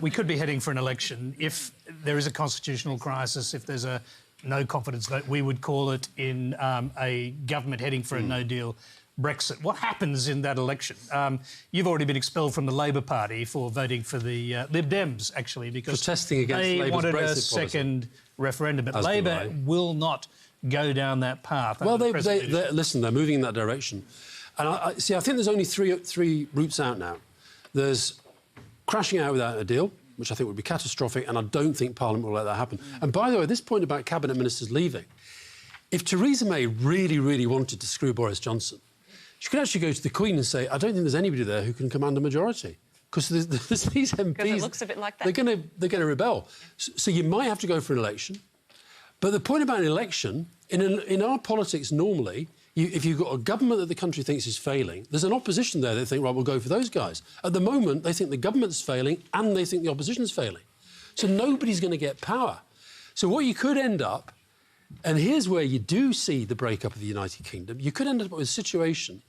We could be heading for an election. If there is a constitutional crisis, if there's a no confidence vote, we would call it in a government heading for a no-deal Brexit. What happens in that election? You've already been expelled from the Labor Party for voting for the Lib Dems, actually, because protesting against they Labour's wanted Brexit a second referendum. But As Labor will not go down that path. Well, listen, they're moving in that direction. And I think there's only three routes out now. There's crashing out without a deal, which I think would be catastrophic, and I don't think Parliament will let that happen. And by the way, this point about cabinet ministers leaving, if Theresa May really, really wanted to screw Boris Johnson, she could actually go to the Queen and say, I don't think there's anybody there who can command a majority. Because there's these MPs... Because it looks a bit like that. They're going to rebel. So you might have to go for an election. But the point about an election, in our politics normally, if you've got a government that the country thinks is failing, there's an opposition there that think, right, we'll go for those guys. At the moment, they think the government's failing and they think the opposition's failing. So nobody's going to get power. So what you could end up, and here's where you do see the breakup of the United Kingdom, you could end up with a situation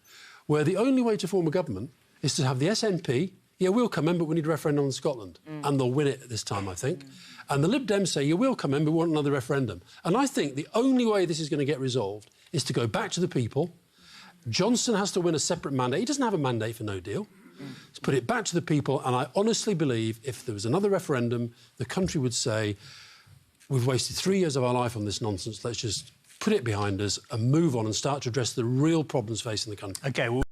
where the only way to form a government is to have the SNP, yeah, we'll come in, but we need a referendum on Scotland. And they'll win it this time, I think. And the Lib Dems say, yeah, we'll come in, but we want another referendum. And I think the only way this is going to get resolved is to go back to the people. Johnson has to win a separate mandate. He doesn't have a mandate for no deal. Let's put it back to the people. And I honestly believe if there was another referendum, the country would say, we've wasted 3 years of our life on this nonsense. Let's just put it behind us and move on and start to address the real problems facing the country. OK, well